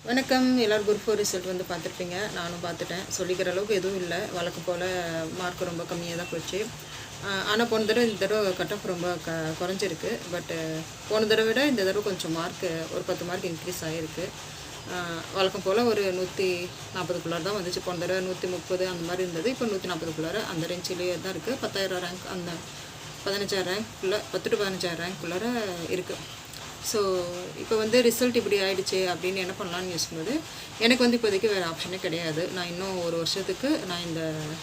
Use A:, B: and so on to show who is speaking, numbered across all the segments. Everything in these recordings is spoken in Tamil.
A: வணக்கம். எல்லோரும் குரூப் 4 ரிசல்ட் வந்து பார்த்துருப்பீங்க. நானும் பார்த்துட்டேன். சொல்லிக்கிற அளவுக்கு எதுவும் இல்லை. வழக்கம் போல் மார்க் ரொம்ப கம்மியாக தான் போச்சு. ஆனால் போன தடவை இந்த தடவை கட் ஆஃப் ரொம்ப குறைஞ்சிருக்கு. பட்டு போன தடவை விட இந்த தடவை கொஞ்சம் மார்க்கு ஒரு 10 மார்க் இன்க்ரீஸ் ஆகிருக்கு. வழக்கம் போல் ஒரு 140க்குள்ளார தான் வந்துச்சு. போன தடவை 130 அந்த மாதிரி இருந்தது. இப்போ 140க்குள்ளார அந்த ரேஞ்சிலேயே தான் இருக்குது. 10,000 ரேங்க் அந்த 15,000 ரேங்க்குள்ளே 10 to 15,000 ரேங்க்குள்ளார இருக்குது. ஸோ இப்போ வந்து ரிசல்ட் இப்படி ஆகிடுச்சு அப்படின்னு என்ன பண்ணலான்னு யோசிக்கும்போது எனக்கு வந்து இப்போதைக்கு வேறு ஆப்ஷனே கிடையாது. நான் இன்னும் ஒரு வருஷத்துக்கு நான் இந்த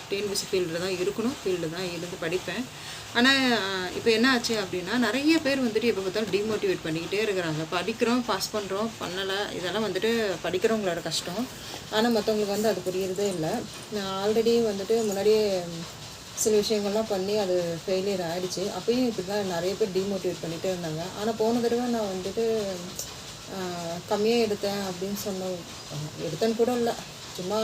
A: டிஎன்பிசி ஃபீல்டில் தான் இருக்கணும், ஃபீல்டு தான் இருந்து படிப்பேன். ஆனால் இப்போ என்ன ஆச்சு அப்படின்னா நிறைய பேர் வந்துட்டு எப்போ பார்த்தாலும் டிமோட்டிவேட் பண்ணிக்கிட்டே இருக்கிறாங்க. படிக்கிறோம், பாஸ் பண்ணுறோம், பண்ணலை, இதெல்லாம் வந்துட்டு படிக்கிறவங்களோட கஷ்டம். ஆனால் மற்றவங்களுக்கு வந்து அது புரியறதே இல்லை. நான் ஆல்ரெடி வந்துட்டு முன்னாடியே சில விஷயங்கள்லாம் பண்ணி அது ஃபெயிலியர் ஆகிடுச்சு. அப்பயும் இப்படி தான் நிறைய பேர் டிமோட்டிவேட் பண்ணிகிட்டே இருந்தாங்க. ஆனால் போன தடவை நான் வந்துட்டு கம்மியாக எடுத்தேன் அப்படின்னு எடுத்தேன்னு கூட இல்லை, சும்மா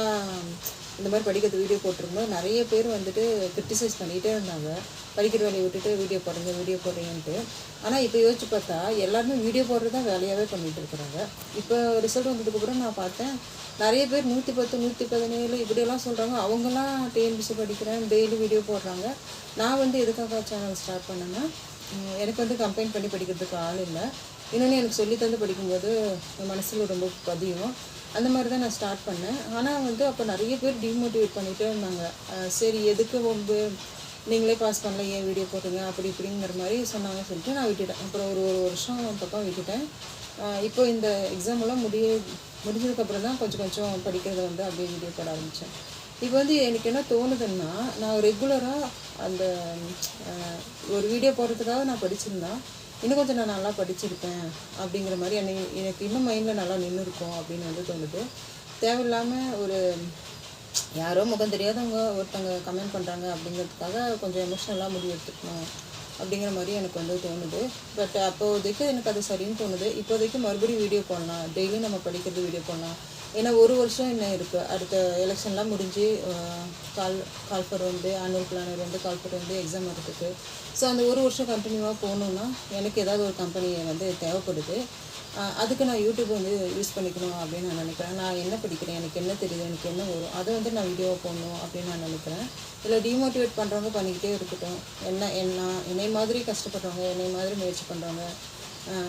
A: இந்த மாதிரி படிக்கிறது வீடியோ போட்டிருக்கும்போது நிறைய பேர் வந்துட்டு கிரிட்டிசைஸ் பண்ணிகிட்டே இருந்தாங்க. படிக்கிற வேலையை விட்டுட்டு வீடியோ போடுறீங்கன்ட்டு. ஆனால் இப்போ யோசிச்சு பார்த்தா எல்லாருமே வீடியோ போடுறது தான் வேலையாகவே பண்ணிகிட்டு இருக்கிறாங்க. இப்போ ரிசல்ட் வந்ததுக்கப்புறம் நான் பார்த்தேன் நிறைய பேர் 110 117 இப்படியெல்லாம் சொல்கிறாங்க. அவங்கெல்லாம் டிஎன்பிசி படிக்கிறேன், டெய்லி வீடியோ போடுறாங்க. நான் வந்து எதுக்காக சேனல் ஸ்டார்ட் பண்ணேன்னா எனக்கு வந்து கம்பைன் பண்ணி படிக்கிறதுக்கு ஆள் இல்லை. இன்னொன்று எனக்கு சொல்லி தந்து படிக்கும்போது என் மனசில் ரொம்ப பதியும். அந்த மாதிரி தான் நான் ஸ்டார்ட் பண்ணேன். ஆனால் வந்து அப்போ நிறைய பேர் டிமோட்டிவேட் பண்ணிகிட்டே இருந்தாங்க. சரி எதுக்கு ரொம்ப நீங்களே பாஸ் பண்ணல, ஏன் வீடியோ போட்டுங்க அப்படி இப்படிங்கிற மாதிரி சொன்னாங்க. சொல்லிட்டு நான் விட்டுட்டேன். அப்புறம் ஒரு வருஷம் பக்கம் விட்டுட்டேன். இப்போ இந்த எக்ஸாமெல்லாம் முடிஞ்சதுக்கப்புறம் தான் கொஞ்சம் கொஞ்சம் படிக்கிறத வந்து அப்படியே வீடியோ போட ஆரம்பித்தேன். இப்போ வந்து எனக்கு என்ன தோணுதுன்னா நான் ரெகுலராக அந்த ஒரு வீடியோ போடுறதுக்காக நான் படிச்சிருந்தா இன்னும் கொஞ்சம் நான் நல்லா படிச்சிருப்பேன் அப்படிங்கிற மாதிரி எனக்கு இன்னும் மைண்டில் நல்லா நின்று இருக்கும் அப்படின்னு வந்து தோணுது. தேவையில்லாமல் ஒரு யாரோ முகம் தெரியாதவங்க ஒருத்தவங்க கமெண்ட் பண்ணுறாங்க அப்படிங்கிறதுக்காக கொஞ்சம் எமோஷ்னலாக முடிவு எடுத்துக்கணும் அப்படிங்கிற மாதிரி எனக்கு வந்து தோணுது. பட் அப்போதைக்கு எனக்கு அது சரின்னு தோணுது. இப்போதைக்கு மறுபடியும் வீடியோ போடலாம், டெய்லியும் நம்ம படிக்கிறது வீடியோ போடலாம். ஏன்னா ஒரு வருஷம் என்ன இருக்குது, அடுத்த எலெக்ஷன்லாம் முடிஞ்சு கால்ஃபர் வந்து ஆனுவல் பிளானர் வந்து கால்ஃபர் வந்து எக்ஸாம் வரதுக்கு. ஸோ அந்த ஒரு வருஷம் கண்டினியூவாக போகணுன்னா எனக்கு ஏதாவது ஒரு கம்பெனி வந்து தேவைப்படுது. அதுக்கு நான் யூடியூப் வந்து யூஸ் பண்ணிக்கணும் அப்படின்னு நான் நினைக்கிறேன். நான் என்ன படிக்கிறேன், எனக்கு என்ன தெரியுது, எனக்கு என்ன வரும், அதை வந்து நான் வீடியோவை போடணும் அப்படின்னு நான் நினைக்கிறேன். இல்லை டிமோட்டிவேட் பண்ணுறவங்க பண்ணிக்கிட்டே இருக்கட்டும். என்னை மாதிரி கஷ்டப்படுறவங்க, என்னை மாதிரி முயற்சி பண்ணுறவங்க,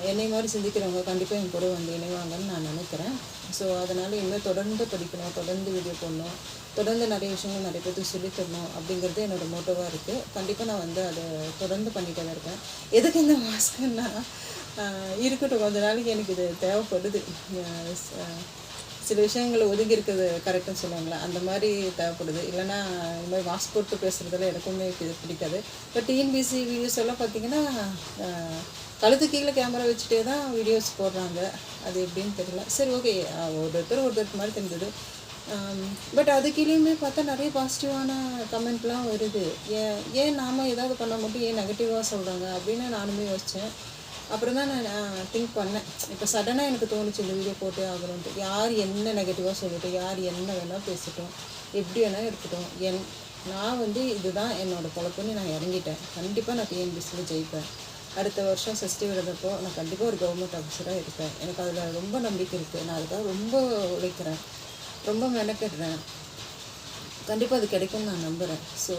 A: என்னை மாதிரி சிந்திக்கிறவங்க கண்டிப்பாக என் கூட வந்து இணைவாங்கன்னு நான் நினைக்கிறேன். ஸோ அதனால் இனிமேல் தொடர்ந்து படிக்கணும், தொடர்ந்து வீடியோ போடணும், தொடர்ந்து நிறைய விஷயங்கள் நிறைய பேருக்கு சொல்லித்தரணும் அப்படிங்கிறது என்னோடய மோட்டோவாக இருக்குது. கண்டிப்பாக நான் வந்து அதை தொடர்ந்து பண்ணிகிட்டே தான் இருக்கேன். எதுக்கு இந்த மாஸ்க்குன்னா இருக்கட்டும், கொஞ்ச நாளைக்கு எனக்கு இது தேவைப்படுது. சில விஷயங்கள் ஒதுங்கி இருக்கிறது கரெக்டுன்னு சொல்லுவாங்களே, அந்த மாதிரி தேவைப்படுது. இல்லைன்னா இந்த மாதிரி மாஸ்க் போட்டு பேசுகிறதுல எனக்குமே பிடிக்காது. இப்போ டிஎன்பிசி வீடியோஸ் எல்லாம் பார்த்திங்கன்னா கழுத்து கீழே கேமரா வச்சுட்டே தான் வீடியோஸ் போடுறாங்க. அது எப்படின்னு தெரியல. சரி, ஓகே, ஒருத்தருக்கு மாதிரி தெரிஞ்சது. பட் அது கீழேயுமே பார்த்தா நிறைய பாசிட்டிவான கமெண்ட்லாம் வருது. ஏன் நாம் ஏதாவது பண்ணால் மட்டும் ஏன் நெகட்டிவாக சொல்கிறாங்க அப்படின்னு நானுமே யோசித்தேன். அப்புறம் தான் நான் திங்க் பண்ணேன். இப்போ சடனாக எனக்கு தோணுச்சு இந்த வீடியோ போட்டே ஆகணுன்ட்டு. யார் என்ன நெகட்டிவாக சொல்லட்டும், யார் என்ன வேணால் பேசட்டும், எப்படி வேணால் இருக்கட்டும், நான் வந்து இதுதான் என்னோடய பொழப்புன்னு நான் இறங்கிட்டேன். கண்டிப்பாக நான் டிஎன்பிசியில் ஜெயிப்பேன். அடுத்த வருஷம் ஃபெஸ்டிவல் எழுதப்போ நான் கண்டிப்பாக ஒரு கவர்மெண்ட் ஆஃபீஸராக இருப்பேன். எனக்கு அதில் ரொம்ப நம்பிக்கை இருக்குது. நான் அதுக்காக ரொம்ப உழைக்கிறேன், ரொம்ப மெனக்கிடுறேன். கண்டிப்பாக அது கிடைக்கும்னு நான் நம்புகிறேன். ஸோ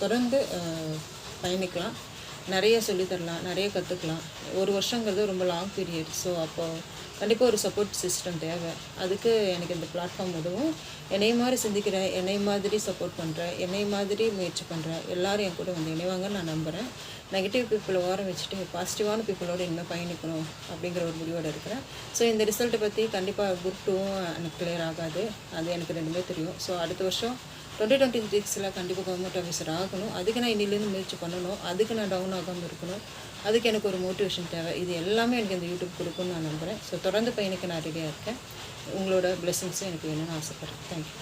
A: தொடர்ந்து பயணிக்கலாம், நிறைய சொல்லித்தரலாம், நிறைய கற்றுக்கலாம். ஒரு வருஷங்கிறது ரொம்ப லாங் பீரியட். ஸோ அப்போது கண்டிப்பாக ஒரு சப்போர்ட் சிஸ்டம் தேவை. அதுக்கு எனக்கு இந்த பிளாட்ஃபார்ம் உதவும். என்னை மாதிரி சிந்திக்கிற, என்னை மாதிரி சப்போர்ட் பண்ணுற, என்னை மாதிரி முயற்சி பண்ணுற எல்லோரும் என் கூட வந்து இணைவாங்கன்னு நான் நம்புகிறேன். நெகட்டிவ் பீப்புளை ஓரம் வச்சுட்டு பாசிட்டிவான பீப்புளோடு இனிமேல் பயணிக்கணும் அப்படிங்கிற ஒரு முடிவோடு இருக்கிறேன். ஸோ இந்த ரிசல்ட்டை பற்றி கண்டிப்பாக குரூப் 2வும் எனக்கு கிளியர் ஆகாது, அது எனக்கு ரெண்டுமே தெரியும். ஸோ அடுத்த வருஷம் 2026 கண்டிப்பாக கவர்மெண்ட் ஆஃபீஸர் ஆகணும். அதுக்கு நான் இன்னிலேருந்து முயற்சி பண்ணணும். அதுக்கு நான் டவுன் ஆகாமல் இருக்கணும். அதுக்கு எனக்கு ஒரு மோட்டிவேஷன் தேவை. இது எல்லாமே எனக்கு இந்த யூடியூப் கொடுக்குன்னு நான் நம்புகிறேன். ஸோ தொடர்ந்து பயணிக்க நான் ரெடியாக இருக்கேன். உங்களோட பிளெஸிங்ஸும் எனக்கு வேணும்னு ஆசைப்பட்றேன். தேங்க்யூ.